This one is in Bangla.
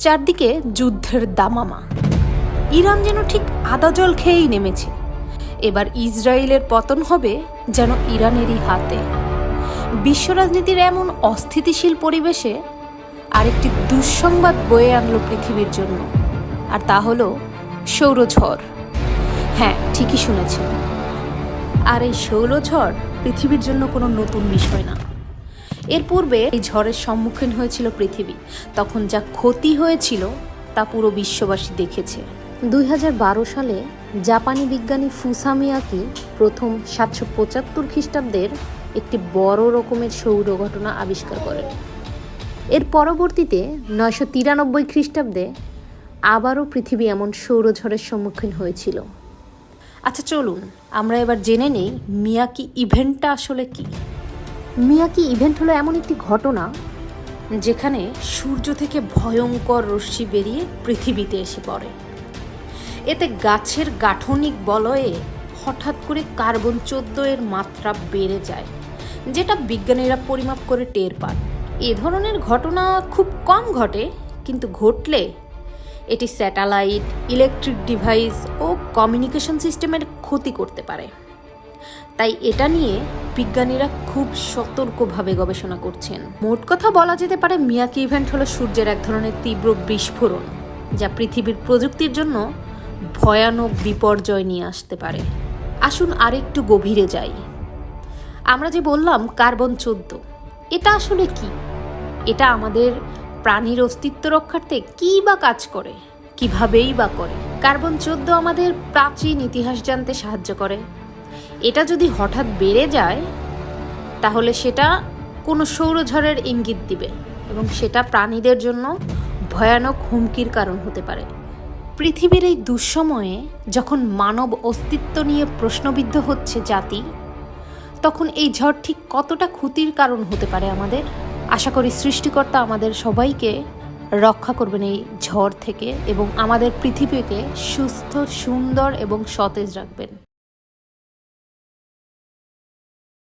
চারদিকে যুদ্ধের দামামা। ইরান যেন ঠিক আদা জল খেয়েই নেমেছে। এবার ইসরায়েলের পতন হবে যেন ইরানেরই হাতে। বিশ্ব রাজনীতির এমন অস্থিতিশীল পরিবেশে আরেকটি দুঃসংবাদ বয়ে আনলো পৃথিবীর জন্য, আর তা হলো সৌরঝড়। হ্যাঁ, ঠিকই শুনেছেন। আর এই সৌরঝড় পৃথিবীর জন্য কোনো নতুন বিষয় না। এর পূর্বে এই ঝড়ের সম্মুখীন হয়েছিল পৃথিবী। তখন যা ক্ষতি হয়েছিল তা পুরো বিশ্ববাসী দেখেছে। 2012 সালে জাপানি বিজ্ঞানী ফুসামিয়াকি প্রথম 775 খ্রিস্টাব্দের একটি বড় রকমের সৌর ঘটনা আবিষ্কার করেন। এর পরবর্তীতে 993 খ্রিস্টাব্দে আবারও পৃথিবী এমন সৌরঝড়ের সম্মুখীন হয়েছিল। আচ্ছা, চলুন আমরা এবার জেনে নেই মিয়াকি ইভেন্টটা আসলে কি। মিয়াকি ইভেন্ট হলো এমন একটি ঘটনা যেখানে সূর্য থেকে ভয়ঙ্কর রশ্মি বেরিয়ে পৃথিবীতে এসে পড়ে। এতে গাছের গাঠনিক বলয়ে হঠাৎ করে কার্বন 14 এর মাত্রা বেড়ে যায়, যেটা বিজ্ঞানীরা পরিমাপ করে টের পান। এ ধরনের ঘটনা খুব কম ঘটে, কিন্তু ঘটলে এটি স্যাটেলাইট, ইলেকট্রিক ডিভাইস ও কমিউনিকেশন সিস্টেমের ক্ষতি করতে পারে। তাই এটা নিয়ে বিজ্ঞানীরা খুব সতর্কভাবে গবেষণা করছেন। মোট কথা বলা যেতে পারে মিয়াকি ইভেন্ট হলো সূর্যের এক ধরনের তীব্র বিস্ফোরণ, যা পৃথিবীর প্রযুক্তির জন্য ভয়ানক বিপর্যয় নিয়ে আসতে পারে। আসুন আরেকটু গভীরে যাই। আমরা যে বললাম কার্বন 14, এটা আসলে কি? এটা আমাদের প্রাণীর অস্তিত্ব রক্ষার্থে কী বা কাজ করে, কিভাবেই বা করে? কার্বন 14 আমাদের প্রাচীন ইতিহাস জানতে সাহায্য করে। এটা যদি হঠাৎ বেড়ে যায় তাহলে সেটা কোনো সৌরঝড়ের ইঙ্গিত দিবে, এবং সেটা প্রাণীদের জন্য ভয়ানক হুমকির কারণ হতে পারে। পৃথিবীর এই দুঃসময়ে যখন মানব অস্তিত্ব নিয়ে প্রশ্নবিদ্ধ হচ্ছে জাতি, তখন এই ঝড় ঠিক কতটা ক্ষতির কারণ হতে পারে আমাদের। আশা করি সৃষ্টিকর্তা আমাদের সবাইকে রক্ষা করবেন এই ঝড় থেকে, এবং আমাদের পৃথিবীকে সুস্থ, সুন্দর এবং সতেজ রাখবেন।